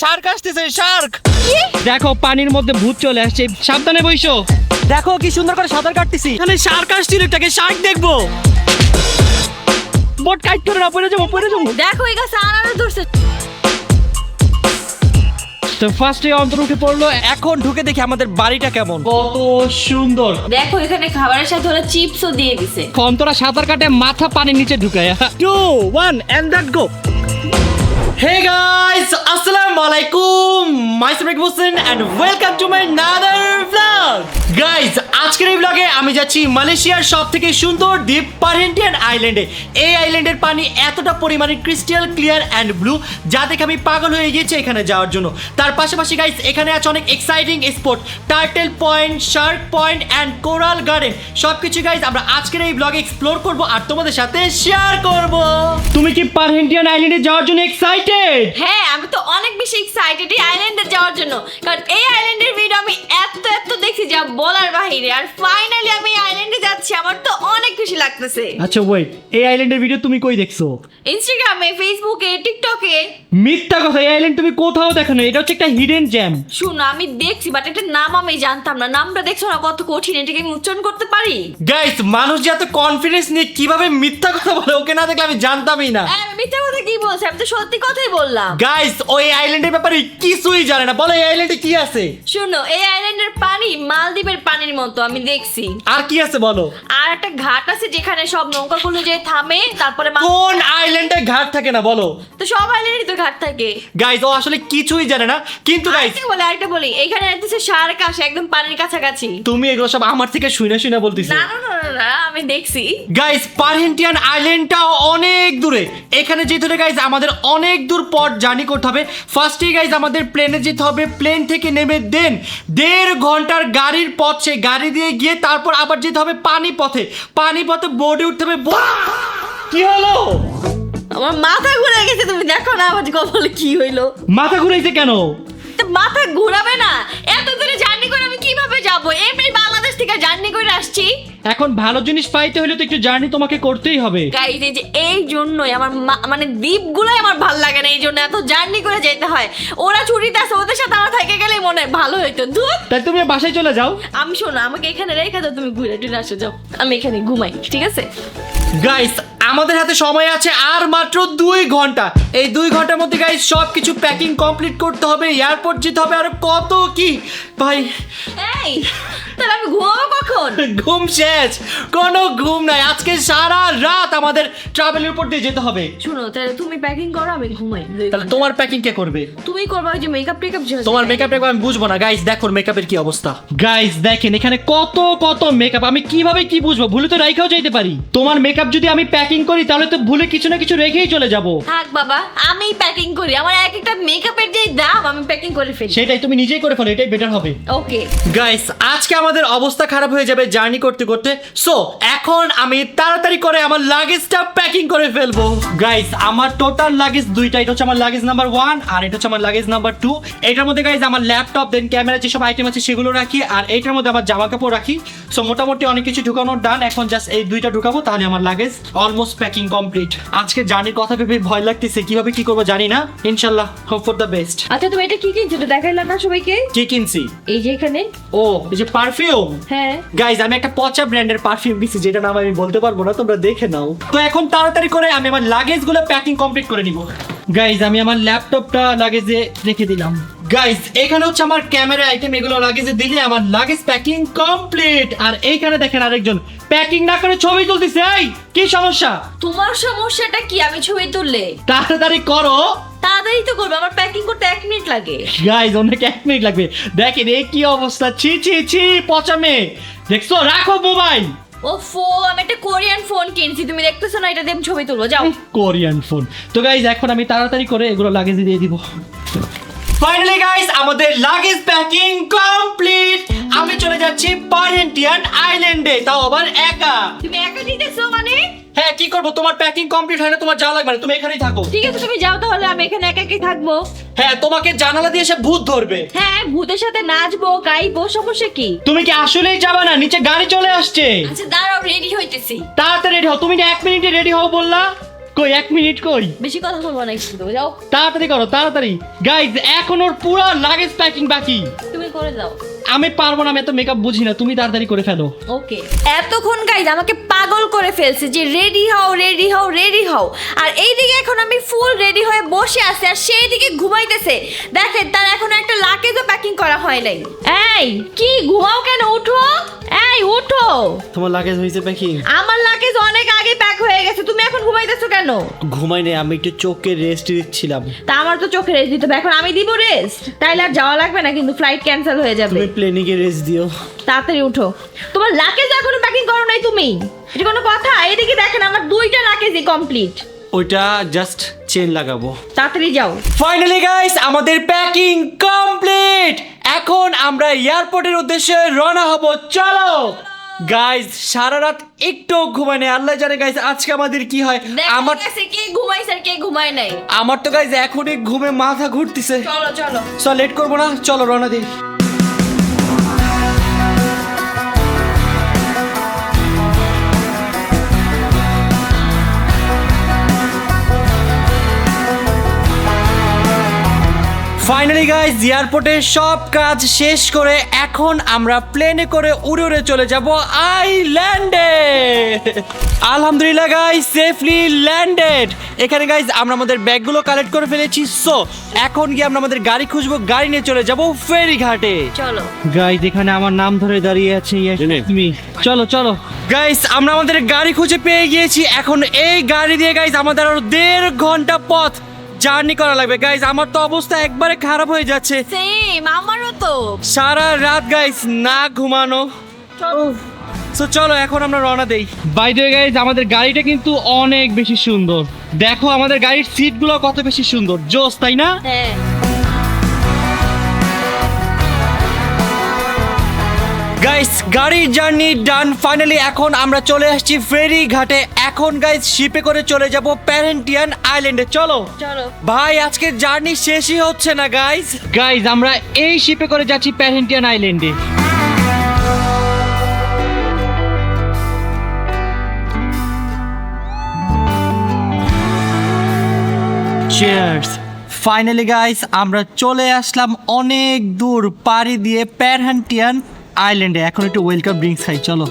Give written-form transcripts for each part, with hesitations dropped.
Shark আসতেছে, Shark. দেখো পানির মধ্যে ভূত চলে আসছে, সাবধানে বইসো। দেখো কি সুন্দর করে সাঁতার কাটতেছি। এখানে শার্ক আসছিল, এটাকে শার্ক দেখবো। বোট কাইট করে না, পড়ে যাবো। দেখো এই গাছে আনারস ধরছে। তো ফার্স্টে অন্তর উঠে পড়লো। এখন ঢুকে দেখি আমাদের বাড়িটা কেমন। কত সুন্দর। দেখো এখানে খাবারের সাথে ওরা চিপসও দিয়ে দিছে। অন্তরা সাঁতার কাটে মাথা পানির নিচে ঢুকায়। 2 1 and that go. Hey guys, assalamu alaikum. Myself Rick Wilson and welcome to my another vlog. Guys, আজকের এই ব্লগে আমি যাচ্ছি মালয়েশিয়ার সবথেকে সুন্দর দ্বীপ পারহেন্টিয়ান আইল্যান্ডে। এই আইল্যান্ডের পানি এতটা পরিমাণে ক্রিস্টাল ক্লিয়ার অ্যান্ড ব্লু যা দেখে আমি পাগল হয়ে গিয়েছি এখানে যাওয়ার জন্য। তার পাশাপাশি গাইস এখানে আছে অনেক exciting spot, turtle point, Shark point and coral garden. সবকিছু গাইস আমরা আজকের এই ব্লগে এক্সপ্লোর করব আর তোমাদের সাথে শেয়ার করব। তুমি কি পারহেন্টিয়ান আইল্যান্ডে যাওয়ার জন্য এক্সাইটেড? হ্যাঁ, আমি তো অনেক বেশি এক্সাইটেড এই আইল্যান্ডে যাওয়ার জন্য, কারণ এই আইল্যান্ডের ভিডিও আমি এত দেখছি যা বলার বাহিরে। আর ফাইনালি আমি এই আইল্যান্ডে যাচ্ছি, আমার তো অনেক খুশি লাগতেছে। আচ্ছা ওয়েট, এই আইল্যান্ডের ভিডিও তুমি কই দেখছো? ইনস্টাগ্রামে, ফেসবুকে, টিকটকে। মিথ্যা কথা, এই আইল্যান্ড তুমি কোথাও দেখো না। এটা হচ্ছে একটা হিডেন জ্যাম। শুনো, আমি দেখছি বাট এটার নাম আমি জানতাম না। নামটা দেখছো না কত কঠিন, এটাকে আমি উচ্চারণ করতে পারি? গাইস মানুষ যে এত কনফিডেন্স নিয়ে কিভাবে মিথ্যা কথা বলে ওকে না দেখলে আমি জানতামই না। আমি মিথ্যা কথা কি বলছি? আমি তো সত্যি কথাই বললাম। গাইস ওই আইল্যান্ডের ব্যাপারে কিছুই জানে না। বলো এই আইল্যান্ডে কি আছে? শুনো, এই আইল্যান্ডের পানি মালদ্বীপের পানির মতো আমি দেখছি। আর কি আছে বলো? আর একটা ঘাট আছে যেখানে সব নৌকাগুলো যে থামে, তারপরে কোন আইল্যান্ডে ঘাট থাকে না বলো? তো সব আইল্যান্ডে তো ঘাট থাকে। গাইস ও আসলে কিছুই জানে না। কিন্তু গাইস আরেকটা বলি, এইখানে একদিকে শার্ক আসে একদম পানির কাছাকাছি। তুমি এগুলো সব আমার থেকে শুনে বলতেছো। না, আমি দেখছি। গাইস পারহেন্টিয়ান আইল্যান্ডটা অনেক দূরে। এখানে যেতে হলে গাইস আমাদের অনেক দূর পথ জার্নি করতে হবে। ফার্স্টে গাইস আমাদের প্লেনে যেতে হবে, প্লেন থেকে নেমে দেন 1.5 ঘন্টার গাড়ির পথ, সেই গাড়ি দিয়ে গিয়ে তারপর আবার যেতে হবে পানি পথে বোর্ডে উঠতে হবে। কি হলো? আমার মাথা ঘুরে গেছে, তুমি দেখো না আমার কপালে কি হইলো। মাথা ঘুরাইছে কেন? তো মাথা ঘুরাবে না? এত দূরে জার্নি করে আমি কিভাবে যাব? এমনি বাংলাদেশ থেকে জার্নি করে আসছি। এখন ভালো জিনিস পাইতে হলে তো একটু জার্নি তোমাকে করতেই হবে। গাইস এই যে এই জন্যই আমার মানে দ্বীপগুলোই আমার ভালো লাগে না, এই জন্য এত জার্নি করে যেতে হয়। ওরা ছুটিতে আছে, ওদের সাথে আমার থেকে গেলেই মনে হয় ভালো হইতো। ধুর, তাই তুমি বাসায় চলে যাও। আমি শোনো, আমাকে এখানে রেখে দাও, তুমি ঘুরে টুরে আসে যাও, আমি এখানে ঘুমাই, ঠিক আছে? গাইস আমাদের হাতে সময় আছে আর মাত্র 2 ঘন্টা। এই 2 ঘন্টার মধ্যে গাইস সবকিছু প্যাকিং কমপ্লিট করতে হবে, এয়ারপোর্ট যেতে হবে, আর কত কি ভাই। এই তাহলে আমি ঘুমাবো কখন? ঘুম শেষ, কোনো ঘুম নাই। আজকে সারা রাত আমাদের ট্রাভেলের উপর দিয়ে যেতে হবে। শোনো, তাহলে তুমি প্যাকিং করো, আমি ঘুমাই। তাহলে তোমার প্যাকিং কে করবে? তুমি করবা, ওই যে মেকআপ টেকআপ। তোমার মেকআপ আমি বুঝবো না। গাইস দেখো মেকআপের কি অবস্থা। গাইস দেখেন এখানে কত মেকআপ, আমি কিভাবে কি বুঝবো? ভুলে তো রাইখাও যাইতে পারি। তোমার মেকআপ যদি আমি প্যাকিং করি তাহলে তো ভুলে কিছু না কিছু রেখেই চলে যাব। থাক বাবা, আমি প্যাকিং করি। আমার এক একটা মেকআপের যে দাম আমি প্যাকিং করে ফেলি। সেটাই তুমি নিজেই করে ফেলো, এটাই বেটার হবে। ওকে গাইস আজকে আমাদের অবস্থা খারাপ হয়ে যাবে জার্নি করতে করতে। সো এখন আমি তাড়াতাড়ি করে আমার লাগেজটা প্যাকিং করে ফেলবো। গাইস আমার টোটাল লাগেজ দুইটা। এটা হচ্ছে আমার লাগেজ নাম্বার 1 আর এটা হচ্ছে আমার লাগেজ নাম্বার 2। এটার মধ্যে গাইস আমার ল্যাপটপ, দেন ক্যামেরা, যেসব আইটেম আছে সেগুলো রাখি, আর এইটার মধ্যে আমার জামা কাপড় রাখি। সো মোটামুটি অনেক কিছু ঢুকানোর ডান। এখন জাস্ট এই দুইটা ঢুকাবো, তাহলে আমার লাগেজ অলমোস্ট প্যাকিং কমপ্লিট। আজকে জার্নির কথা ভেবে ভয় লাগতেছে, কিভাবে কি করবো জানি না। ইনশাল্লাহ হোপ ফর দ্য বেস্ট। আচ্ছা, তুমি এটা কি কিনছো? এটা দেখাইলা না সবাইকে? কি কিনছি? এই যে এখানে। ও এই যে পারফিউম। হ্যাঁ গাইজ আমি একটা পচা ব্র্যান্ডের পারফিউম দিছি, যেটা নাম আমি বলতে পারবো না, তোমরা দেখে নাও। তো এখন তাড়াতাড়ি করে আমি আমার লাগেজগুলো প্যাকিং কমপ্লিট করে নিব। গাইস আমি আমার ল্যাপটপটা লাগেজে রেখে দিলাম। গাইজ এখানে হচ্ছে আমার ক্যামেরা আইটেম, এগুলো লাগেজে দিলে আমার লাগেজ প্যাকিং কমপ্লিট। আর এইখানে দেখেন আরেকজন প্যাকিং না করে ছবি তুলতেছে। এই কি সমস্যা? তোমার সমস্যাটা কি? আমি ছবি তুললে তাড়াতাড়ি করো। তাড়াতাড়ি তো করবো, আমার প্যাকিং করতে 1 মিনিট লাগে। গাইস অনেক 1 মিনিট লাগবে। দেখেন এই কি অবস্থা, ছি পচা মেয়ে। দেখছো, রাখো মোবাইল। ওফো, আমি একটা কোরিয়ান ফোন কিনছি, তুমি দেখতেছো না? এটা দিয়ে আমি ছবি তুলবো, যাও। Korean phone. তো গাইস এখন আমি তাড়াতাড়ি করে এগুলো লাগেজে দিয়ে দিব। ফাইনালি গাইজ আমাদের লাগেজ প্যাকিং কমপ্লিট। আমি চলে যাচ্ছি পারহেন্টিয়ান আইল্যান্ডে, তাও আবার একা। তুমি একা দিতেছো মানে? হ্যাঁ কি করবো, তোমার প্যাকিং কমপ্লিট হয় না, তোমার যাওয়া লাগবে না, তুমি এখানেই থাকো। ঠিক আছে, তুমি যাও তাহলে, আমি এখানে একা একাই থাকবো। হ্যাঁ তোমাকে জানালা দিয়ে এসে ভূত ধরবে। হ্যাঁ, ভূতের সাথে নাচবো, গাইবো, সমস্যা কি? তুমি কি আসলেই যাবে না? নিচে গাড়ি চলে আসছে। আচ্ছা দাঁড়াও, রেডি হইতেছি। তাড়াতাড়ি রেডি হও। তুমি না 1 মিনিটে রেডি হও বললা। কই 1 মিনিট কই বেশি কথা বলবো না কিন্তু যাও তাড়াতাড়ি করো তাড়াতাড়ি গাইজ এখন ওর পুরো লাগেজ প্যাকিং বাকি তুমি করে যাও আমি পারবো না আমি এত মেকআপ বুঝি না তুমি তাড়াতাড়ি করে ফেলো ওকে এতক্ষণ গাইজ আমাকে পাগল করে ফেলছে যে রেডি হও রেডি হও রেডি হও আর এইদিকে এখন আমি ফুল রেডি হয়ে বসে আছি আর সেই দিকে ঘুমাইতেছে দেখেন তার এখন একটা লাকেজও প্যাকিং করা হয় নাই এই কি ঘুমাও কেন উঠো এই উঠো তোমার লাগেজ হয়েছে প্যাকিং? আমার লাগেজ অনেক আগে প্যাক হয়ে গেছে তুমি এখন ঘুমাইতেছো কেন ঘুমাই নেই, আমি একটু চোখে রেস্ট দিচ্ছিলাম। তা আমার তো চোখে রেস্ট দিতে হবে এখন আমি দিব রেস্ট তাইলে আর যাওয়া লাগবে না কিন্তু ফ্লাইট ক্যান্সেল হয়ে যাবে তুমি প্লেনে গিয়ে রেস্ট দিও। তাড়াতাড়ি উঠো তোমার লাগেজ এখনো প্যাকিং করো নাই তুমি এটা কোনো কথা এদিকে দেখেন আমার 2টা লাগেজই কমপ্লিট ওইটা জাস্ট চেন লাগাবো। তাড়াতাড়ি যাও ফাইনালি গাইস আমাদের প্যাকিং কমপ্লিট। এখন আমরা এয়ারপোর্টের উদ্দেশ্যে রওনা হব। চলো গাইস, সারা রাত একটু ঘুমাই নেই, আল্লাহ জানে গাইস আজকে আমাদের কি হয়। আমার কাছে কে ঘুমাইছে আর কে ঘুমায় নাই আমার তো গাইস এখনই ঘুমে মাথা ঘুরতেছে। চলো চলো চল লেট করবো না, চলো রওনা দিই। ফাইনালি গাইস এয়ারপোর্টের সব কাজ শেষ করে এখন আমরা প্লেনে করে উড়ে উড়ে চলে যাব আইল্যান্ডে। আলহামদুলিল্লাহ গাইস সেফলি ল্যান্ডেড। এখানে গাইস আমরা আমাদের ব্যাগগুলো কালেক্ট করে ফেলেছি। সো এখন গিয়ে আমরা আমাদের গাড়ি খুঁজবো, গাড়ি নিয়ে চলে যাব ফেরিঘাটে। চলো গাইজ এখানে আমার নাম ধরে দাঁড়িয়ে আছে তুমি চলো চলো গাইস আমরা আমাদের গাড়ি খুঁজে পেয়ে গিয়েছি। এখন এই গাড়ি দিয়ে গাইস আমাদের আরো 1.5 ঘন্টা পথ জার্নি করা লাগবে। গাইস আমার তো অবস্থা একবারে খারাপ হয়ে যাচ্ছে, সেম আমারও তো সারা রাত গাইস না ঘুমানো। সো চলো এখন আমরা রওনা দেই। বাই দ্য ওয়ে গাইজ আমাদের গাড়িটা কিন্তু অনেক বেশি সুন্দর। দেখো আমাদের গাড়ির সিটগুলো কত বেশি সুন্দর, জোস তাই না? হ্যাঁ গাইস গাড়ির জার্নি ডান। ফাইনালি এখন আমরা চলে আসছি ফেরি ঘাটে। এখন গাইস শিপে করে চলে যাব প্যারেন্টিয়ান আইল্যান্ডে। চলো চলো ভাই, আজকের জার্নি শেষই হচ্ছে না গাইস। গাইজ আমরা এই শিপে করে যাচ্ছি প্যারেন্টিয়ান আইল্যান্ডে। চিয়ার্স। ফাইনালি গাইস আমরা চলে আসলাম অনেক দূর পাড়ি দিয়ে প্যারেন্টিয়ান আইল্যান্ডে। এখন একটু ওয়েলকাম ড্রিঙ্কস খাই, চলো।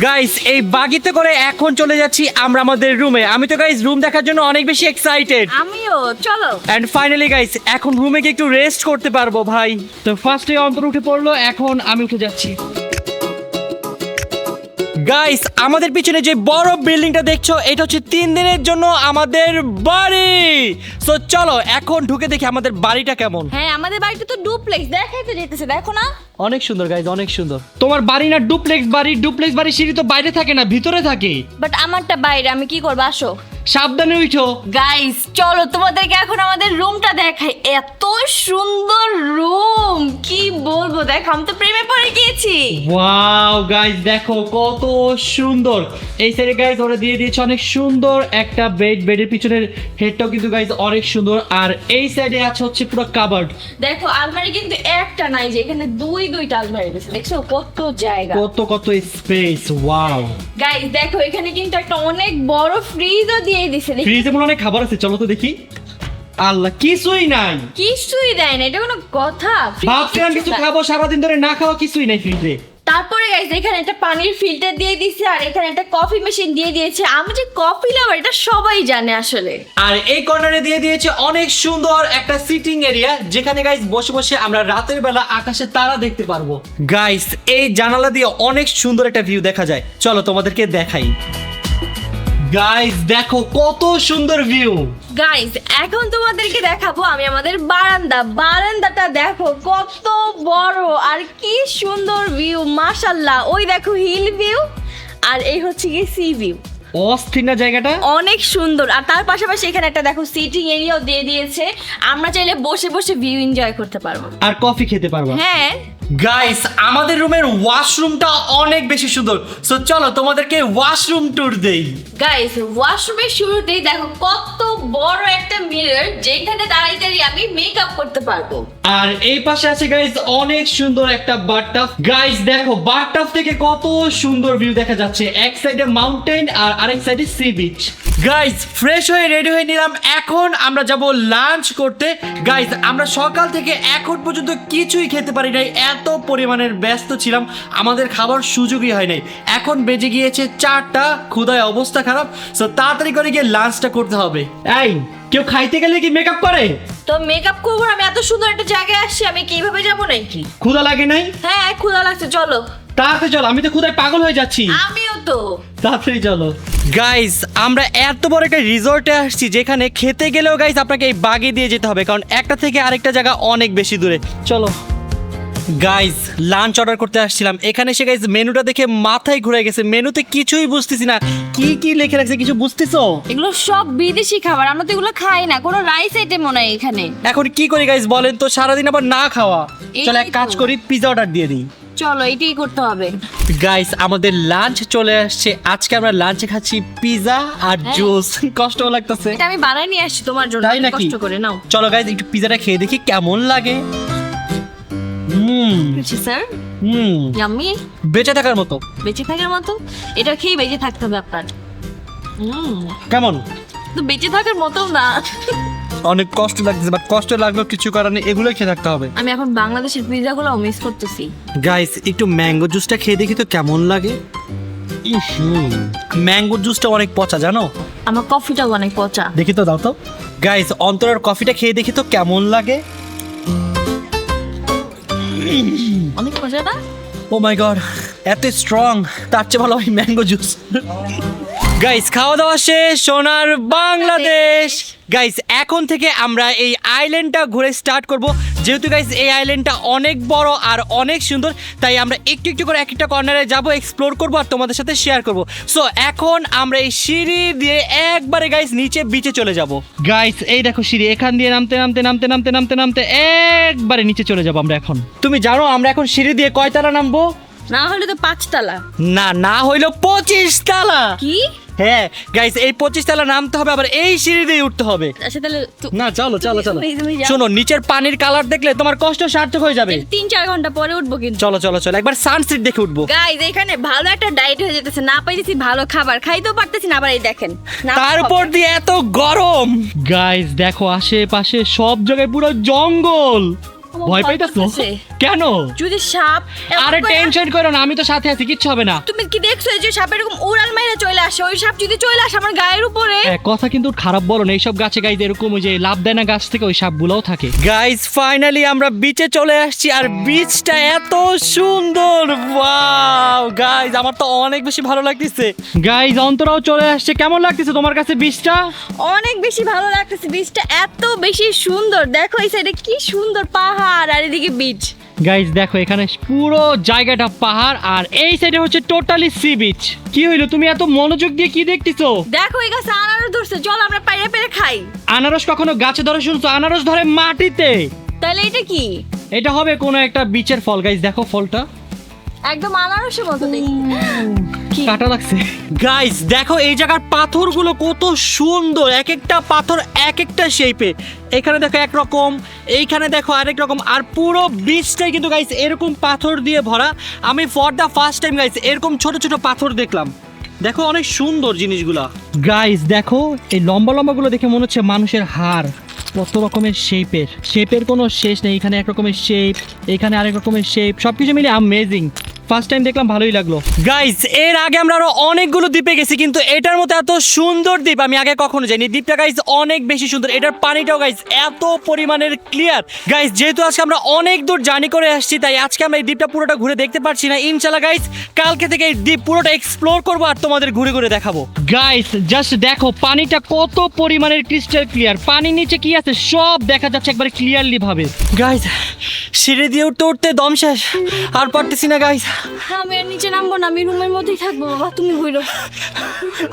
গাইস এই বাগিতে করে এখন চলে যাচ্ছি আমরা আমাদের রুমে। আমি তো গাইস রুম দেখার জন্য অনেক বেশি এক্সাইটেড। আমিও চলো এন্ড ফাইনালি গাইস এখন রুমে গিয়ে একটু রেস্ট করতে পারবো ভাই। তো ফার্স্টে অন্তর উঠে পড়লো, এখন আমি উঠে যাচ্ছি। গাইস আমাদের পিছনে যে বড় বিল্ডিংটা দেখছো এটা হচ্ছে 3 দিনের জন্য আমাদের বাড়ি। সো চলো এখন ঢুকে দেখি আমাদের বাড়িটা কেমন। হ্যাঁ আমাদের বাড়িতে তো ডুপ্লেক্স দেখাইতে যেতেছে দেখো না অনেক সুন্দর গাইস, অনেক সুন্দর। তোমার বাড়ি না ডুপ্লেক্স বাড়ি? ডুপ্লেক্স বাড়ি সিঁড়ি তো বাইরে থাকে না, ভিতরে থাকে। বাট আমারটা বাইরে আমি কি করবো আসো সাবধানে উঠো। গাইস চলো তোমাদেরকে এখন আমাদের রুমটা দেখাই। এত সুন্দর রুম কি বলবো, দেখো আমি তো প্রেমে পড়ে গিয়েছি। ওয়াও গাইস দেখো কত সুন্দর। এই সাইডে গাইস ওরা দিয়ে দিয়েছে অনেক সুন্দর একটা বেড, বেডের পিছনের হেডটাও কিন্তু গাইস অনেক সুন্দর। আর এই সাইডে আছে হচ্ছে পুরো কাবার্ড। দেখো আলমারি কিন্তু একটা নাই, যে এখানে দুইটা আলমারি রয়েছে, দেখছো কত জায়গা, কত স্পেস। ওয়াও গাইস দেখো এখানে কিন্তু একটা অনেক বড় ফ্রিজও দিয়ে দিছে। ফ্রিজে মনে অনেক খাবার আছে, চলো তো দেখি। আল্লাহ কিছুই নাই, কিছুই দেয় না, এটা কোনো কথা? ভাবছিলাম কিছু খাবো, সারাদিন ধরে না খাওয়া কিছুই নাই ফ্রিজে। তারপরে গাইস এখানে একটা পানির ফিল্টার দিয়ে দিয়েছে আর এখানে একটা কফি মেশিন দিয়ে দিয়েছে। আমি যে কফি লাভার এটা সবাই জানে আসলে। আর এই কর্নারে দিয়ে দিয়েছে অনেক সুন্দর একটা সিটিং এরিয়া, যেখানে গাইস বসে বসে আমরা রাতের বেলা আকাশে তারা দেখতে পারবো। গাইস এই জানালা দিয়ে অনেক সুন্দর একটা ভিউ দেখা যায়, চলো তোমাদেরকে দেখাই। গাইস দেখো কত সুন্দর ভিউ। গাইস এখন তোমাদেরকে দেখাবো আমি আমাদের বারান্দাটা দেখো কত বড় আর কি সুন্দর ভিউ, মাশাআল্লাহ। ওই দেখো হিল ভিউ আর এই হচ্ছে কি সি ভিউ। অস্থির না জায়গাটা? অনেক সুন্দর। আর তার পাশাপাশি এখানে একটা দেখো সিটিং এরিয়াও দিয়ে দিয়েছে, আমরা চাইলে বসে বসে ভিউ এনজয় করতে পারবো আর কফি খেতে পারবো। হ্যাঁ গাইস আমাদের রুমের ওয়াশরুমটা অনেক বেশি সুন্দর, সো চলো তোমাদেরকে ওয়াশরুম ট্যুর দেই। গাইস ওয়াশরুমের শুরুতেই দেখো কত বড় একটা মিরর, যেখানে দাঁড়িয়ে দাঁড়িয়ে আমি মেকআপ করতে পারবো। আর এই পাশে আছে গাইজ অনেক সুন্দর একটা বাথটাব। গাইজ দেখো বাথটাব থেকে কত সুন্দর ভিউ দেখা যাচ্ছে, এক সাইডে মাউন্টেন আর আরেক সাইডে সি বিচ। গাইস ফ্রেশ হয়ে রেডি হয়ে নিলাম, এখন আমরা যাব লাঞ্চ করতে। গাইস আমরা সকাল থেকে এখন পর্যন্ত কিছুই খেতে পারি নাই, এত পরিমাণের ব্যস্ত ছিলাম, আমাদের খাবার সুযোগই হয় নাই। এখন বেজে গিয়েছে 4টা, ক্ষুধায় অবস্থা খারাপ, সো তাড়াতাড়ি করে গিয়ে লাঞ্চটা করতে হবে। এই কেউ খাইতে গেলে কি মেকআপ করে? তো মেকআপ করবো, আমি এত সুন্দর একটা জায়গায় আসছি, আমি কিভাবে যাবো নাকি? ক্ষুধা লাগে নাই? হ্যাঁ ক্ষুধা লাগছে, চলো। তাড়াতাড়ি চলো, আমি তো ক্ষুধায় পাগল হয়ে যাচ্ছি। আমিও তো। তাড়াতাড়ি চলো। গাইস আমরা এত বড় একটা রিসর্টে আসছি, যেখানে খেতে গেলেও গাইস আপনাকে এই বাগি দিয়ে যেতে হবে, কারণ একটা থেকে আরেকটা জায়গা অনেক বেশি দূরে। চলো গাইস লাঞ্চ অর্ডার করতে আসছিলাম, এখানে এসে গাইস মেনুটা দেখে মাথায় ঘুরে গেছে, মেনুতে কিছুই বুঝতেছি না, কি কি লিখে রাখছে কিছু বুঝতেছো? এগুলো সব বিদেশি খাবার, আমরা তো এগুলো খাই না, কোনো রাইস আইটেম মনে হয় এখানে। এখন কি করি গাইস বলেন তো, সারাদিন আবার না খাওয়া। এই চলো এক কাজ তো। করি, পিজা অর্ডার দিয়ে দিই। চলো এটাই করতে হবে। গাইস আমাদের লাঞ্চ চলে আসছে, আজকে আমরা লাঞ্চে খাচ্ছি পিজা আর জুস। কষ্ট লাগতেছে, এটা আমি বানাই নিয়ে আসছি তোমার জন্য, তাই নাকি? কষ্ট করে নাও। চলো গাইস একটু পিজাটা খেয়ে দেখি কেমন লাগে। স্যার ইয়াম্মি, বেঁচে থাকার মতো। বেঁচে থাকার মতো? এটা খেয়ে বেঁচে থাকতে হবে আপনার। কেমন? তো বেঁচে থাকার মতো না। অনেক কষ্ট লাগতেছে, বাট কষ্ট লাগলেও কিছু করার নেই, এগুলো খেয়ে থাকতে হবে। আমি এখন বাংলাদেশের পিৎজাগুলো মিস করতেছি। গাইস একটু ম্যাঙ্গো জুসটা খেয়ে দেখি তো কেমন লাগে। ম্যাঙ্গো জুসটা অনেক পচা জানো। আমার কফিটাও অনেক পচা। দেখি তো দাও তো। গাইস অন্তরের কফিটা খেয়ে দেখি তো কেমন লাগে। অনেক পচা না? ও মাই গড, এত স্ট্রং, তার চেয়ে ভালো হয় ম্যাঙ্গো জুস। গাইস খাওয়া দাওয়া শেষ, সোনার বাংলাদেশ। গাইস এখন থেকে আমরা এই আইল্যান্ডটা ঘুরে স্টার্ট করব, যেহেতু গাইস এই আইল্যান্ডটা অনেক বড় আর অনেক সুন্দর, তাই আমরা একটু একটু করে এক একটা কর্নারে যাব, এক্সপ্লোর করব আর তোমাদের সাথে শেয়ার করব। সো এখন আমরা এই সিঁড়ি দিয়ে একবারে গাইস নিচে বিচে চলে যাব। গাইস এই দেখো সিঁড়ি, এখান দিয়ে নামতে নামতে নামতে নামতে নামতে নামতে একবারে নিচে চলে যাবো আমরা এখন। তুমি জানো আমরা এখন সিঁড়ি দিয়ে কয়তলা নামবো? না হলে তো 5 তলা। না হইলো 25 তলা। কি? হ্যাঁ গাইস এই 25 তলা নামতে হবে, আবার এই সিঁড়ি দিয়ে উঠতে হবে। আচ্ছা তাহলে না চলো চলো চলো, তুমি যাও। শোনো নিচের পানির কালার দেখলে তোমার কষ্ট সার্থক হয়ে যাবে। 3-4 ঘন্টা পরে উঠবো কিন্তু। চলো চলো চলো, একবার সানসেট দেখে উঠবো। গাইস এখানে ভালো একটা ডায়েট হয়ে যেতেছে, না পাইতেছি ভালো খাবার, খাইতেও পারতেছি না, আবার এই দেখেন না তার উপর দিয়ে এত গরম। গাইস দেখো আশেপাশে সব জায়গায় পুরো জঙ্গল। আমার ভয় ভয় পাইতাছো? করতেছে। কেন? যদি সাপ এমন আরে করে- টেনশন করো না, আমি তো সাথে আছি, কিচ্ছু হবে না। তুমি কি দেখছো এই যে সাপ এরকম উড়াল মেরে চলে আসে, ওই সাপ যদি চলে আসে আমার গায়ের উপরে? কথা কিন্তু খারাপ বলো না, এইসব গাছে গাইতে এরকম ওই যে লাভ দেয় না গাছ থেকে, ওই সাপগুলোও থাকে। গাইস ফাইনালি আমরা বিচে চলে আসছি, আর বিচটা এত সুন্দর। ওয়াও গাইস আমার তো অনেক বেশি ভালো লাগতেছে। গাইস অন্তরাও চলে আসছে, কেমন লাগতেছে তোমার কাছে বীজটা? অনেক বেশি ভালো লাগতেছে, বীজটা এত বেশি সুন্দর। দেখো এই সাইডে কি সুন্দর পাহাড় আর এদিকে বিচ। গাইস দেখো এখানে পুরো জায়গাটা পাহাড়, আর এই সাইডে হচ্ছে টোটালি সি বিচ। কি হইলো, তুমি এত মনোযোগ দিয়ে কি দেখতেছো? দেখো এই গাছে আনারস ধরছে, চলো আমরা পাইরে পেরে খাই। আনারস কখনো গাছে ধরে শুনছো? আনারস ধরে মাটিতে। তাহলে এটা কি? এটা হবে কোনো একটা বিচের ফল। গাইস দেখো ফলটা একদম আনারসের মতো দেখতে। কি? কাটা লাগছে। গাইস দেখো এই জায়গার পাথরগুলো কত সুন্দর, এক একটা পাথর এক একটা শেপে। এখানে দেখো একরকম, এইখানে দেখো আরেক রকম, আর পুরো বিচটাই কিন্তু গাইস এরকম পাথর দিয়ে ভরা। আমি for the first time guys এরকম ছোট ছোট পাথর দেখলাম। দেখো অনেক সুন্দর জিনিসগুলা। গাইস দেখো এই লম্বা লম্বা গুলো দেখে মনে হচ্ছে মানুষের হাড়, কত রকমের শেপের কোনো শেষ নেই। এখানে এক রকমের শেপ, এখানে আরেক রকমের শেপ, সবকিছু মিলে অ্যামেজিং। ফার্স্ট টাইম দেখলাম, ভালোই লাগলো। গাইস এর আগে আমরা আরো অনেকগুলো দ্বীপে গেছি, কিন্তু এটার মতো এত সুন্দর দ্বীপ আমি আগে কখনো যাইনি। দ্বীপটা গাইস অনেক বেশি সুন্দর, এটার পানিটাও গাইস এত পরিমাণের ক্লিয়ার। গাইস যেহেতু আজকে আমরা অনেক দূর জার্নি করে আসছি, তাই আজকে আমরা এই দ্বীপটা পুরোটা ঘুরে দেখতে পারছি না। ইনশাআল্লাহ গাইস কালকে থেকে এই দ্বীপ পুরোটা এক্সপ্লোর করবো আর তোমাদের ঘুরে ঘুরে দেখাবো। গাইস জাস্ট দেখো পানিটা কত পরিমাণের ক্রিস্টাল ক্লিয়ার, পানির নিচে কি আছে সব দেখা যাচ্ছে একবারে ক্লিয়ারলি ভাবে। গাইস সিঁড়ি দিয়ে উঠতে উঠতে দম শেষ, আর পারতেছি না গাইস, আমি আর নিচে নামবো না, আমি রুমের মধ্যেই থাকবো। বাবা তুমি ঘুরো।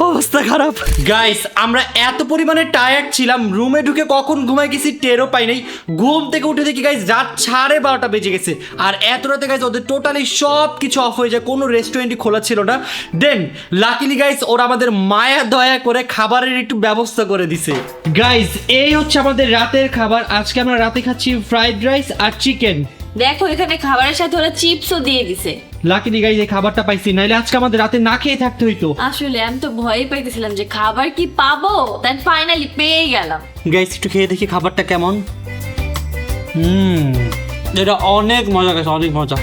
অবস্থা খারাপ। গাইস আমরা এত পরিমাণে টায়ার্ড ছিলাম, রুমে ঢুকে কখন ঘুমাই গেছি টেরও পাই নাই। ঘুম থেকে উঠে দেখি গাইস রাত 12:30 বেজে গেছে, আর এত রাতে গাইস ওদের টোটালি সব কিছু অফ হয়ে যায়, কোনো রেস্টুরেন্টই খোলা ছিল না। দেন লাকিলি গাইস ওরা আমাদের মায়া দয়া করে খাবারের একটু ব্যবস্থা করে দিছে। গাইস এই হচ্ছে আমাদের রাতের খাবার। আজকে আমরা রাতে খাচ্ছি ফ্রাইড রাইস আর চিকেন। দেখো এখানে খাবারের সাথে ওরা চিপসও দিয়ে দিছে। লাকিলি গাইস এই খাবারটা পাইছি, নাইলে আজকে আমাদের রাতে না খেয়ে থাকতে হইতো। আসলে আমি তো ভয়ই পাইতেছিলাম যে খাবার কি পাবো, দেন ফাইনালি পেয়ে গেলাম। গাইস একটু খেয়ে দেখি খাবারটা কেমন। এটা অনেক মজা গাইস, অনেক মজা।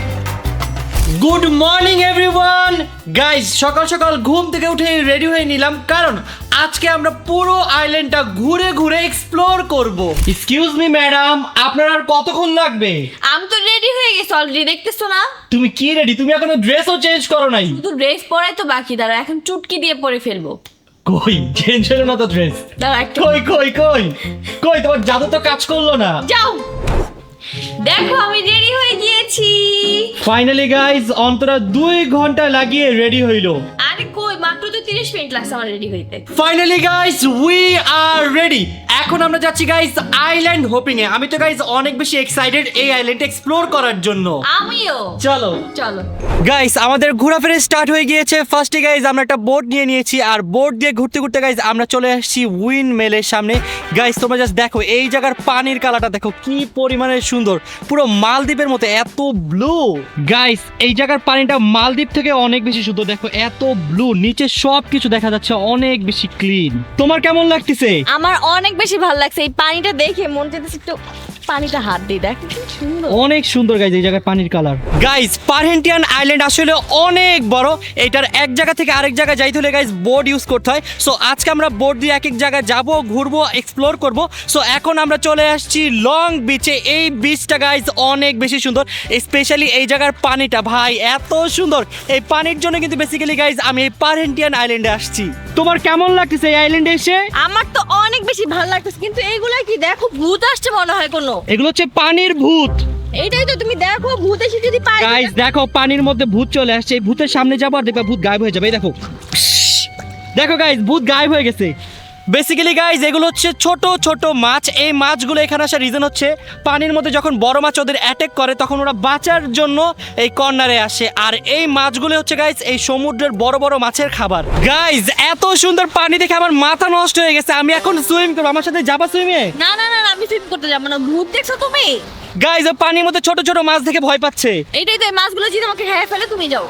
Good morning everyone. গাইস সকাল সকাল ঘুম থেকে উঠে রেডি হয়ে নিলাম, কারণ আজকে আমরা পুরো আইল্যান্ডটা ঘুরে ঘুরে এক্সপ্লোর করব। এক্সকিউজ মি ম্যাডাম, আপনার আর কতক্ষণ লাগবে? আমি তো রেডি হয়ে গেছি অলরেডি, দেখতেছো না? তুমি কি রেডি? তুমি এখনো ড্রেসও চেঞ্জ করো নাই। শুধু ড্রেস পরাই তো বাকি, দাঁড়া এখন চুটকি দিয়ে পরে ফেলবো। কই চেঞ্জ হলো না তো ড্রেস? দাঁড়া একটু। কই কই কই কই তোমার জাদু তো কাজ করলো না। যাও, দেখো আমি রেডি হয়ে গিয়েছি। ফাইনালি গাইস অন্তরা 2 ঘন্টা লাগিয়ে রেডি হইলো। আরে কই, মাত্র তো 30 মিনিট লাগছে আমার রেডি হইতে। Finally guys we are ready. এখন আমরা যাচ্ছি গাইস আইল্যান্ড হোপিং এ। আমি তো গাইস অনেক বেশি এক্সাইটেড এই আইল্যান্ড এক্সপ্লোর করার জন্য। আমিও। চলো চলো গাইস আমাদের ঘোরাফেরা স্টার্ট হয়ে গিয়েছে। ফার্স্টে গাইস আমরা একটা বোট নিয়ে নিয়েছি, আর বোট দিয়ে ঘুরতে ঘুরতে গাইস আমরা চলে আসছি উইন্ড মেলের সামনে। গাইস তোমরা জাস্ট দেখো এই জায়গার পানির কালারটা দেখো কি পরিমাণে সুন্দর, পুরো মালদ্বীপের মতো এত ব্লু। গাইস এই জায়গার পানিটা মালদ্বীপ থেকে অনেক বেশি সুন্দর, দেখো এত ব্লু, নিচে সব কিছু দেখা যাচ্ছে অনেক বেশি ক্লিন। তোমার কেমন লাগতেছে? আমার অনেক বেশি ভালো লাগছে, এই পানিটা দেখে মন চাইতেছে একটু পানিটা হাত দিই। দেখ কি সুন্দর, অনেক সুন্দর গাইস এই জায়গার পানির কালার। গাইস পারহেন্টিয়ান আইল্যান্ড আসলে অনেক বড়, এটার এক জায়গা থেকে আরেক জায়গায় যাইতে হলে গাইস বোট ইউজ করতে হয়। সো আজকে আমরা বোট দিয়ে এক এক জায়গায় যাব, ঘুরবো, এক্সপ্লোর করব। সো এখন আমরা চলে আসছি লং বিচে। এই বিচটা গাইস অনেক বেশি সুন্দর, স্পেশালি এই জায়গার পানিটা ভাই এত সুন্দর। এই পানির জন্য কিন্তু বেসিক্যালি গাইস আমি এই পারহেন্টিয়ান আইল্যান্ডে আসছি। তোমার কেমন লাগতেছে এই আইল্যান্ডে এসে? আমার তো অনেক বেশি ভালো লাগতেছে, কিন্তু এইগুলা কি দেখো ভূত আসছে মনে হয় কোনো। এগুলো হচ্ছে পানির ভূত। এইটাই তো, তুমি দেখো ভূত এসে যদি পায়। গাইস দেখো পানির মধ্যে ভূত চলে আসছে, এই ভূতের সামনে যাবো আর দেখবা ভূত গায়েব হয়ে যাবে। এই দেখো, দেখো গাইস ভূত গায়েব হয়ে গেছে। বেসিক্যালি গাইজ এগুলো হচ্ছে ছোট ছোট মাছ। এই মাছগুলো এখানে আসার রিজন হচ্ছে পানির মধ্যে যখন বড় মাছ ওদের অ্যাটাক করে তখন ওরা বাঁচার জন্য এই কর্নারে আসে, আর এই মাছগুলো হচ্ছে গাইজ এই সমুদ্রের বড় বড় মাছের খাবার। গাইজ এত সুন্দর পানি দেখে আমার মাথা নষ্ট হয়ে গেছে, আমি এখন সুইম করবো। আমার সাথে যাবা সুইমে? না না না, আমি সুইম করতে যাবো না। ভূত দেখছো তুমি? গাইজ পানির মধ্যে ছোট ছোট মাছ দেখে ভয় পাচ্ছে। এইটাই তো, এই মাছগুলো যদি আমাকে খেয়ে ফেলে তুমি যাও।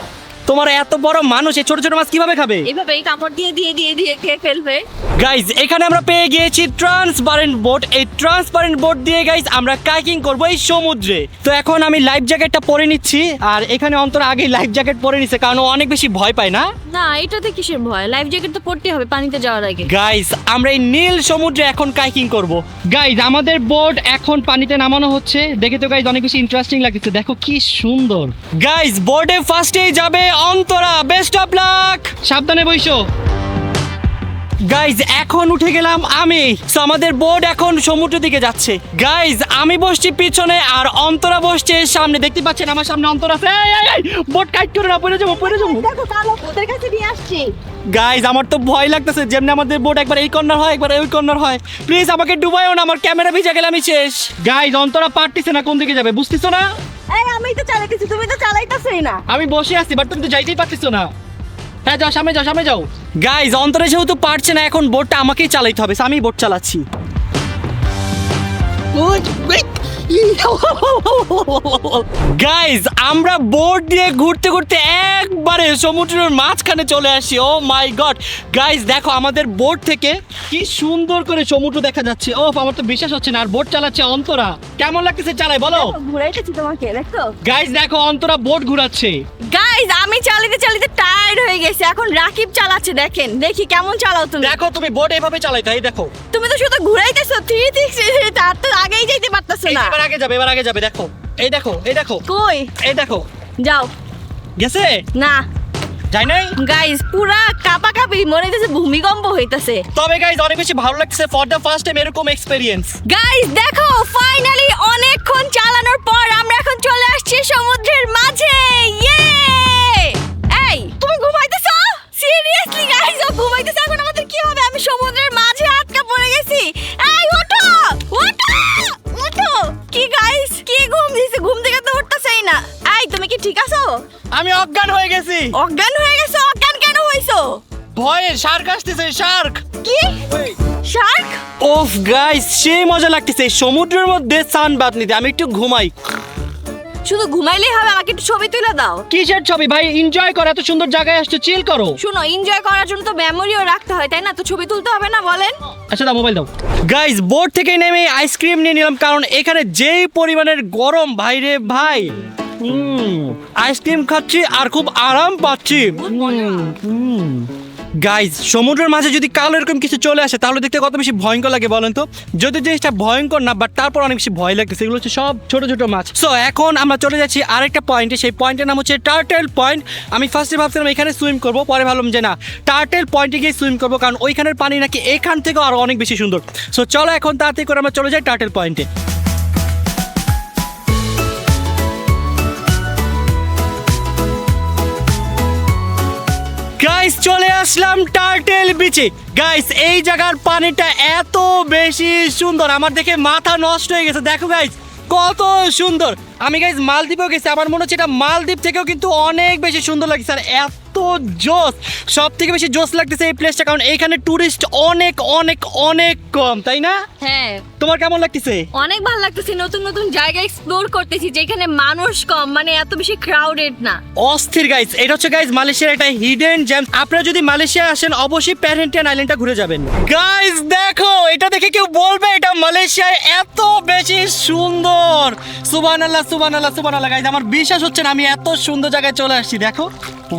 তোমার এত বড় মানুষ এই ছোট ছোট মাছ কিভাবে খাবে? এইভাবে এই কাপড় দিয়ে দিয়ে দিয়ে দিয়ে খেয়ে ফেলবে। গাইজ এখানে আমরা পেয়ে গিয়েছি ট্রান্সপারেন্ট বোট। এই ট্রান্সপারেন্ট বোট দিয়ে গাইজ আমরা কাইকিং করব এই সমুদ্রে। তো এখন আমি লাইফ জ্যাকেটটা পরে নিচ্ছি, আর এখানে অন্তর আগেই লাইফ জ্যাকেট পরে নিচ্ছে কারণ ও অনেক বেশি ভয় পায় না। না এটাতে কিসের ভয়, লাইফ জ্যাকেট তো পরতে হবে পানিতে যাওয়ার আগে। গাইজ আমরা এই নীল সমুদ্রে এখন কাইকিং করব। গাইজ আমাদের বোট এখন পানিতে নামানো হচ্ছে, দেখে তো গাইজ অনেক বেশি ইন্টারেস্টিং লাগছে। দেখো কি সুন্দর। গাইজ বোর্ডে ফার্স্টেই যাবে অন্তরা, বেস্ট অফ লাক। সাবধানে বইসো। গাইজ এখন উঠে গেলাম আমি। সো আমাদের বোট এখন সমুদ্রের দিকে যাচ্ছে। গাইজ আমি বসছি পিছনে আর অন্তরা বসছে সামনে। দেখতে পাচ্ছেন আমার সামনে অন্তরা আছে। বোট কাইট করে না, পড়ে যাবো পড়ে যাবো। দেখো কালো ওদের কাছে নিয়ে আসছি। গাইজ আমার তো ভয় লাগতেছে, যেমনি আমাদের বোট একবার এই কর্নার হয় একবার ওই কর্নার হয়। প্লিজ আমাকে ডুবাইও না, আমার ক্যামেরা ভিজে গেলে আমি শেষ। গাইজ অন্তরা পারতেছে না কোন দিকে যাবে, বুঝতেছো না? এই আমি তো চালাইতেছি, তুমি তো চালাইতেছই না। আমি বসে আছি বাট তুমি তো যাইতেই পারতেছো না। হ্যাঁ যাও, সামনে যাও, সামনে যাও। গাইজ অন্তরে যেহেতু পারছে না এখন বোটটা আমাকেই চালাইতে হবে, so আমি বোট চালাচ্ছি। গাইজ আমরা বোট দিয়ে ঘুরতে ঘুরতে একবারে সমুদ্রের মাঝখানে চলে আসি। ও মাই গড গাইজ দেখো আমাদের বোট থেকে কি সুন্দর করে সমুদ্র দেখা যাচ্ছে। ও আমার তো বিশ্বাস হচ্ছে না। আর বোট চালাচ্ছে অন্তরা, কেমন লাগতেছে চালাই বলো? ঘুরাইতেছি তোমাকে, দেখো গাইজ দেখো অন্তরা বোট ঘুরাচ্ছে। গাইজ আমি চালাতে চালাতে টায়ার্ড হয়ে গেছি, এখন রাকিব চালাচ্ছে। দেখেন দেখি কেমন চালাও তুমি। দেখো তুমি বোট এভাবে চালাইতে, এই দেখো। তুমি তো শুধু ঘুরাইতেছো 360, তার তো আগেই যাইতে পারতাছো না। এবার আগে যাবে, এবার আগে যাবে। দেখো এই দেখো, এই দেখো, কই এই দেখো। যাও। গেছে? না যাই নাই? গাইজ পুরা কাঁপাকাঁপি মনে হইতেছে ভূমিকম্প হইতাছে। তবে গাইজ অনেক বেশি ভালো লাগছে ফর দ্য ফার্স্ট টাইম এরকম এক্সপেরিয়েন্স। গাইজ দেখো ফাইনালি অনেকক্ষণ চালানোর পর আমরা এখন চলে আসছি সমুদ্রের মাঝে। ইয়ে! এই তুমি ঘুমাইতেছো? সিরিয়াসলি গাইজ ও ঘুমাইতেছে, এখন আমাদের কি হবে? আমি সমুদ্রের মাঝে আটকা পড়ে গেছি। এই ওঠো ওঠো ওঠো! কি গাইজ কি ঘুম দিছে? ঘুম থেকে তো উঠতেছই না। এই তুমি কি ঠিক আছো? আমি অজ্ঞান হয়ে গেছি। অজ্ঞান হয়ে গেছো? অজ্ঞান কেন হইছো? ভয়ে শার্ক আসতেছে, শার্ক। কি শার্ক? ওফ গাইস সেই মজা লাগতেছে সমুদ্রের মধ্যে সানবাথ নিতে। আমি একটু ঘুমাই। শুধু ঘুমাইলেই হবে? আমাকে একটু ছবি তুলে দাও। কিসের ছবি ভাই? এনজয় করো, এত সুন্দর জায়গায় আসছো, চিল করো। শুনো, এনজয় করার জন্য তো মেমোরিও রাখতে হয়, তাই না? তো ছবি তুলতে হবে না বলেন? আচ্ছা দাও, মোবাইল দাও। গাইস বোট থেকে নেমে আইসক্রিম নিয়ে নিলাম, কারণ এখানে যেই পরিমাণের গরম ভাই রে ভাই। আইসক্রিম খাচ্ছি আর খুব আরাম পাচ্ছি। গাইজ সমুদ্রের মাঝে যদি কালো এরকম কিছু চলে আসে তাহলে দেখতে কত বেশি ভয়ঙ্কর লাগে বলেন তো। যদি জিনিসটা ভয়ঙ্কর না, বাট তারপর অনেক বেশি ভয় লাগতেছে। এগুলো হচ্ছে সব ছোট ছোট মাছ। সো এখন আমরা চলে যাচ্ছি আরেকটা পয়েন্টে। সেই পয়েন্টের নাম হচ্ছে টার্টেল পয়েন্ট। আমি ফার্স্টে ভাবছিলাম এখানে সুইম করবো, পরে ভাবলাম যে না, টার্টেল পয়েন্টে গিয়ে সুইম করবো, কারণ ওইখানের পানি নাকি এখান থেকেও আরো অনেক বেশি সুন্দর। সো চলো এখন তাড়াতাড়ি করে আমরা চলে যাই টার্টেল পয়েন্টে। গাইস চলে আসলাম টার্টেল বিচে। গাইস এই জায়গার পানিটা এত বেশি সুন্দর, আমার দেখে মাথা নষ্ট হয়ে গেছে। দেখো গাইস কত সুন্দর। আমি গাইস মালদ্বীপেও গেছি, আমার মনে হচ্ছে এটা মালদ্বীপ থেকেও কিন্তু অনেক বেশি সুন্দর লাগছে। আর এত জোস, সব থেকে বেশি জোস লাগতেছে এই প্লেসটা, কারণ এইখানে টুরিস্ট অনেক অনেক অনেক কম, তাই না? হ্যাঁ, তোমার কেমন লাগতেছে? অনেক ভালো লাগতেছে। নতুন নতুন জায়গা এক্সপ্লোর করতেছি যেখানে মানুষ কম, মানে এত বেশি ক্রাউডেড না। অস্থির গাইস। এটা হচ্ছে গাইস মালয়েশিয়ার একটা হিডেন জেম। আপনারা যদি মালয়েশিয়া আসেন অবশ্যই প্যারেন্টিয়ান আইল্যান্ডটা ঘুরে যাবেন। গাইস দেখো, এটা দেখে কেউ বলবে এটা মালয়েশিয়ায় এত বেশি সুন্দর। সুবহানাল্লাহ সুবহানাল্লাহ সুবহানাল্লাহ। গাইস আমার বিশ্বাস হচ্ছে না আমি এত সুন্দর জায়গায় চলে আসছি। দেখো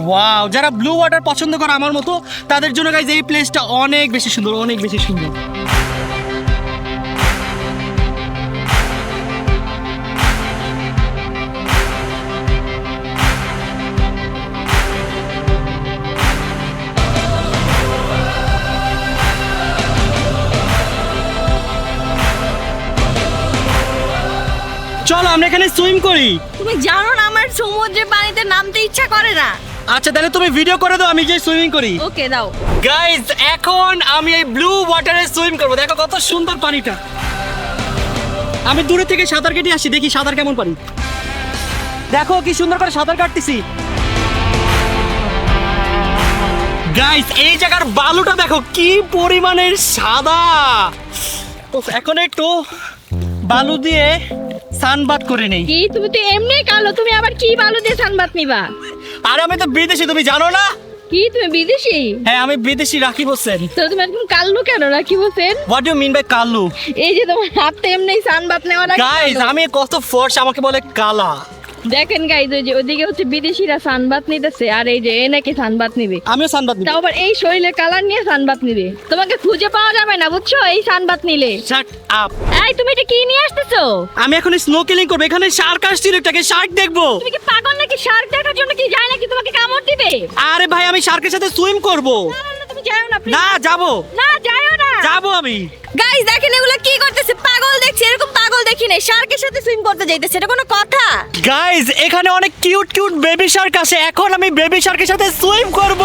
ওয়াও, যারা ব্লু ওয়াটার পছন্দ করে আমার মতো তাদের জন্য গাইস এই প্লেসটা অনেক বেশি সুন্দর, অনেক বেশি সুন্দর। চলো আমরা এখানে সুইম করি। তুমি জানো না আমার সমুদ্রের পানিতে নামতে ইচ্ছা করে না। আচ্ছা তাহলে তুমি ভিডিও করে দাও, আমি যে সুইমিং করি। ওকে দাও। গাইজ এখন আমি এই ব্লু ওয়াটারে সুইম করবো। দেখো কত সুন্দর পানিটা। আমি দূরে থেকে সাঁতার কেটে আসি, দেখি সাঁতার কেমন পারি। দেখো কি সুন্দর করে সাঁতার কাটতেছি। গাইজ এই জায়গার বালুটা দেখো কি পরিমাণের সাদা। এখন একটু বালু দিয়ে সানবাথ করে নেই। কি তুমি তো এমনি কালো, তুমি আবার কি বালু দিয়ে সানবাথ নিবা? আর আমি তো বিদেশি, তুমি জানো না? কি তুমি বিদেশি? হ্যাঁ আমি বিদেশি, রাকিব হোসেন। তো তুমি একদম কালো কেন Rakib Hossain? What do mean by Kalu? এই যে তোমার হাতে এমনি সানবাথ নেওয়া লাগে। গাইস আমি কত ফোর্স, আমাকে বলে কালা। দেখেন গাইজ, ওই যে ওদিকে হচ্ছে বিদেশিরা সানবাথ নিতেছে, আর এই যে এ নাকি সানবাথ নিবে। আমিও সানবাথ নিব। তাও আবার এই শরীরের কালার নিয়ে সানবাথ নিবে। তোমাকে খুঁজে পাওয়া যাবে না বুঝছো এই সানবাথ নিলে। Shut up. এই তুমি এটা কি নিয়ে আসতেছো? আমি এখন স্নোকেলিং করব। এখানে শার্ক আসছিল, একটাকে শার্ক দেখবো। তুমি কি পাগল নাকি? শার্ক দেখার জন্য কি যায় নাকি তোমাকে কামড় দিবে? আরে ভাই আমি শার্কের সাথে সুইম করব। না, না, তুমি যাও না, please। না যাবো, না যাও না। যাবো আমি। গাইস দেখেন এগুলো কি করতেছে, পাগল দেখছি। এরকম পাগল দেখি নাই, শার্কের সাথে সুইম করতে যাইতেছে, এটা কোনো কথা? গাইস এখানে অনেক কিউট কিউট বেবি শার্ক আছে, এখন আমি বেবি শার্কের সাথে সুইম করব।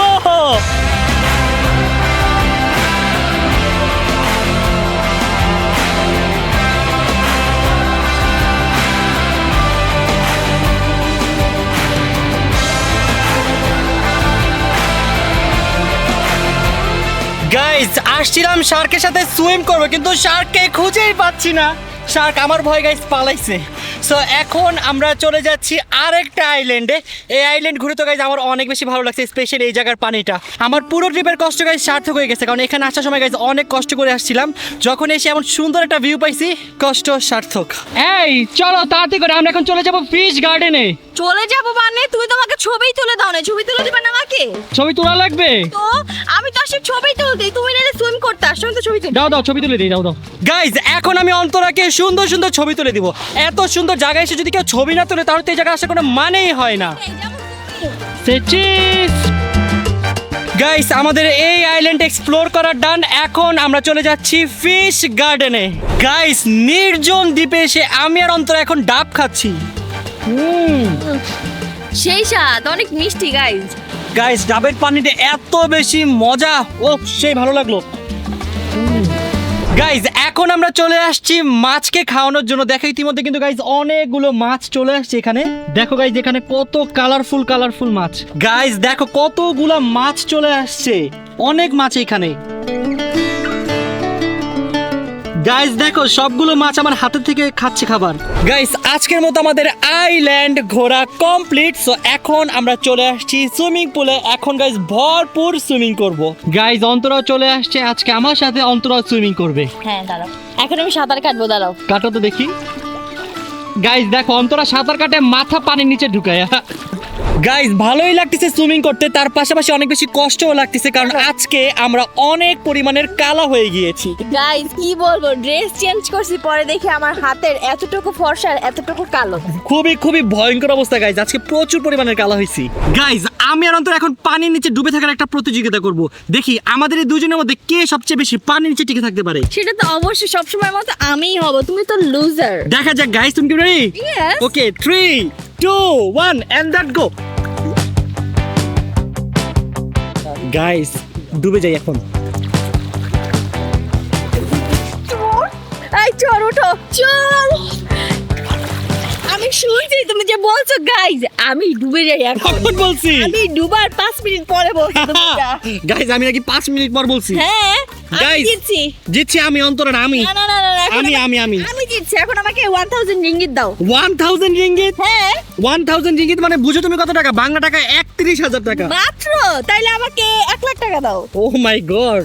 গাইস আসছিলাম শার্কের সাথে সুইম করবো, কিন্তু শার্ককে খুঁজেই পাচ্ছি না। শার্ক আমার ভয় গাইস পালাইছে। সো এখন আমরা চলে যাচ্ছি আরেকটা আইল্যান্ডে। এই আইল্যান্ড ঘুরে তো গাইস আমার অনেক বেশি ভালো লাগছে, স্পেশালি এই জায়গার পানিটা। আমার পুরো ট্রিপের কষ্ট গাইস সার্থক হয়ে গেছে, কারণ এখানে আসার সময় গাইস অনেক কষ্ট করে আসছিলাম। যখন এসে এমন সুন্দর একটা ভিউ পাইছি, কষ্ট সার্থক। এই চলো তাড়াতাড়ি করে আমরা এখন চলে যাব ফিশ গার্ডেনে। চলে যাবো মানে? তুমি তো আমাকে ছবি তুলে দাও না, ছবি তুলে দিবা না আমাকে? ছবি তোলা লাগবে তো আমি তো আসলে ছবি তুলতে, তুমি না সুইম করতে আসছো, আমি তো ছবি তুলি। দাও দাও ছবি তুলে দিই, দাও দাও। গাইজ এখন আমি অন্তরাকে সুন্দর সুন্দর ছবি তুলে দিব। এত সুন্দর জায়গায় এসে যদি কেউ ছবি না তোলে তাহলে তো এই জায়গায় আসার কোনো মানেই হয় না। এই, যাবো তুমি। সে চিজ। গাইস আমাদের এই আইল্যান্ড এক্সপ্লোর করার ডান। এখন আমরা চলে যাচ্ছি ফিশ গার্ডেনে। গাইস নির্জন দ্বীপে এসে আমি আর অন্তরা এখন ডাব খাচ্ছি। সেই স্বাদ, অনেক মিষ্টি গাইজ। গাইস ডাবের পানিতে এত বেশি মজা, ও সেই ভালো লাগলো। গাইজ এখন আমরা চলে আসছি মাছকে খাওয়ানোর জন্য। দেখো ইতিমধ্যে কিন্তু গাইজ অনেকগুলো মাছ চলে আসছে এখানে। দেখো গাইজ এখানে কত কালারফুল মাছ। গাইজ দেখো কতগুলো মাছ চলে আসছে, অনেক মাছ এখানে। গাইজ দেখো সবগুলো মাছ আমার হাতের থেকে খাচ্ছে খাবার। গাইজ আজকের মতো আমাদের আইল্যান্ড ঘোরা কমপ্লিট। সো এখন আমরা চলে আসছি সুইমিং পুলে। এখন গাইজ ভরপুর সুইমিং করব। গাইজ অন্তরাও চলে আসছে আজকে আমার সাথে, অন্তরাও সুইমিং করবে। হ্যাঁ দাঁড়াও, এখন আমি সাঁতার কাটবো, দাঁড়াও। কাটো তো দেখি। গাইজ দেখো অন্তরা সাঁতার কাটে মাথা পানির নিচে ঢুকায়। গাইজ ভালোই লাগতেছে সুইমিং করতে, তার পাশাপাশি অনেক বেশি কষ্টও লাগতেছে, কারণ আজকে আমরা অনেক পরিমাণের কালা হয়ে গিয়েছি। গাইজ কি বলবো, ড্রেস চেঞ্জ করছি, পরে দেখি আমার হাতের এতটুকু ফর্সা আর এতটুকু কালো। খুবই ভয়ঙ্কর অবস্থা গাইজ, আজকে প্রচুর পরিমাণের কালা হয়েছি। গাইজ আমি আর অন্তর এখন পানির নিচে ডুবে থাকার একটা প্রতিযোগিতা করব। দেখি আমাদের এই দুজনের মধ্যে কে সবচেয়ে বেশি পানির নিচে টিকে থাকতে পারে। সেটা তো অবশ্যই সবসময় মতো আমিই হব, তুমি তো লুজার। দেখা যাক গাইজ, তুমি কি ready? Yes. Okay 3 2 1 and that go. Guys ডুবে যাই এখন। এই চল ওঠো, চল। আমি শুনছি তুমি যে বলছো গাইজ, আমি ডুবে যাই এখন। কখন বলছি? আমি ডুবার 5 মিনিট পরে বলছি তুমি যা। গাইজ আমি নাকি 5 মিনিট পর বলছি। হ্যাঁ আমি Guys, জিতছি। আমি অন্তরা না, আমি না না না না, এখন আমি জিতছি। এখন আমাকে 1000 রিঙ্গিত দাও। 1000 রিঙ্গিত। হ্যাঁ 1000 রিঙ্গিত মানে বুঝো তুমি কত টাকা? বাংলা টাকা 31000 টাকা। মাত্র, তাইলে আমাকে 1 লাখ টাকা দাও। ও মাই গড,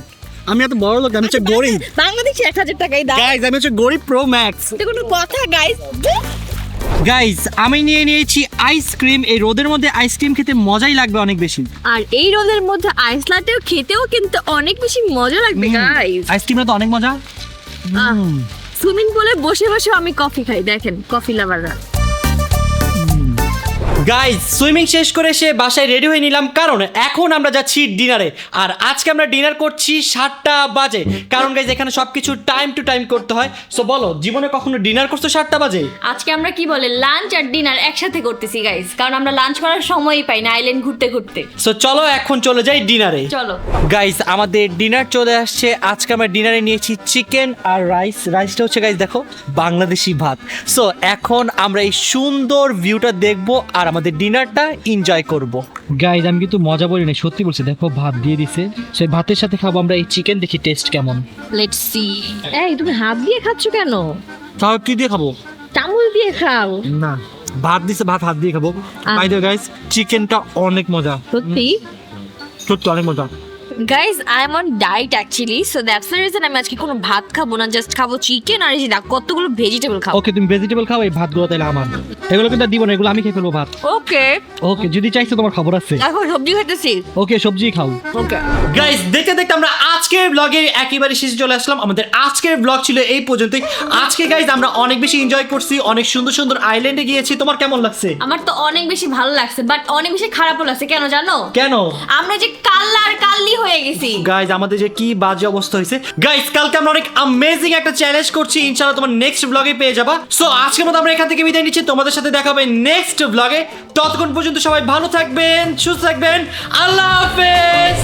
আমি এত বড় লোক, আমি হচ্ছে গরিব। বাংলাদেশে 1000 টাকাই দাও। গাইজ আমি হচ্ছে গরিব প্রো ম্যাক্স। এটা কোনো কথা গাইজ? গাইজ আমি নিয়েছি আইসক্রিম। এই রোদের মধ্যে আইসক্রিম খেতে মজাই লাগবে অনেক বেশি। আর এই রোদের মধ্যে আইস লাটেও খেতেও কিন্তু অনেক বেশি মজা লাগবে গাইজ। আইসক্রিমে তো অনেক মজা। সুইমিং পুলে বসে বসে আমি কফি খাই, দেখেন কফি লাভাররা। গাইজ সুইমিং শেষ করে এসে বাসায় রেডি হয়ে নিলাম, কারণ এখন আমরা যাচ্ছি ডিনারে। আর আজকে আমরা ডিনার করছি 7টা বাজে, কারণ গাইজ এখানে সবকিছু টাইম টু টাইম করতে হয়। সো বলো, জীবনে কখনো ডিনার করছো 7টা বাজে? আজকে আমরা কি বলে লাঞ্চ আর ডিনার একসাথে করতেছি গাইজ, কারণ আমরা লাঞ্চ করার সময়ই পাই না আইল্যান্ড ঘুরতে ঘুরতে। সো চলো এখন চলে যাই ডিনারে। চলো গাইজ আমাদের ডিনার চলে আসছে। আজকে আমরা ডিনারে নিয়েছি চিকেন আর রাইস। রাইসটা হচ্ছে গাইজ দেখো বাংলাদেশি ভাত। সো এখন আমরা এই সুন্দর ভিউটা দেখবো আর আমাদের ডিনারটা এনজয় করব। গাইজ আমি কিন্তু মজা বলি না, সত্যি বলছি। দেখো ভাত দিয়ে দিছে, সেই ভাতের সাথে খাবো আমরা এই চিকেন, দেখি টেস্ট কেমন। Let's see. এই তুমি হাত দিয়ে খাচ্ছ কেন? তাও কি দিয়ে খাবো? চামচ দিয়ে খাও না, ভাত দিছে, ভাত হাত দিয়ে খাবো। বাই দ্য গাইজ চিকেনটা অনেক মজা, সত্যি। সত্যি অনেক মজা। Guys I am on diet actually, so that's the reason আমি আজকে কোনো ভাত খাবো না, জাস্ট খাবো চিকেন আর এই যে কতগুলো ভেজিটেবল খাবো। ওকে তুমি ভেজিটেবল খাও, এই ভাতগুলো তাহলে আমার। এগুলো কিন্তু আর দিব না, এগুলো আমি খেয়ে ফেলবো ভাত। ওকে ওকে যদি চাইছো তোমার খবর আছে। এখন সবজি খাইতেছি। ওকে সবজি খাও। ওকে গাইস দেখতে দেখতে আমরা আজকের ব্লগে একেবারে শেষে চলে আসলাম। আমাদের আজকের ব্লগ ছিল এই পর্যন্তই। আজকে গাইস আমরা অনেক বেশি এনজয় করছি, অনেক সুন্দর সুন্দর আইল্যান্ডে গিয়েছি। তোমার কেমন লাগছে? আমার তো অনেক বেশি ভালো লাগছে, বাট অনেক বেশি খারাপও লাগছে। কেন জানো? কেন? আমরা যে কাল্লা আর কাল্লি হয়ে গেছি। গাইস আমাদের যে কি বাজে অবস্থা হয়েছে। গাইস কালকে আমরা অনেক অ্যামেজিং একটা চ্যালেঞ্জ করছি, ইনশাআল্লাহ তোমার নেক্সট ব্লগে পেয়ে যাবা। সো আজকের মতো আমরা এখান থেকে বিদায় নিচ্ছি, তোমাদের সাথে দেখা হবে নেক্সট ব্লগে। ততক্ষণ পর্যন্ত সবাই ভালো থাকবেন, সুস্থ থাকবেন। আল্লাহ হাফেজ।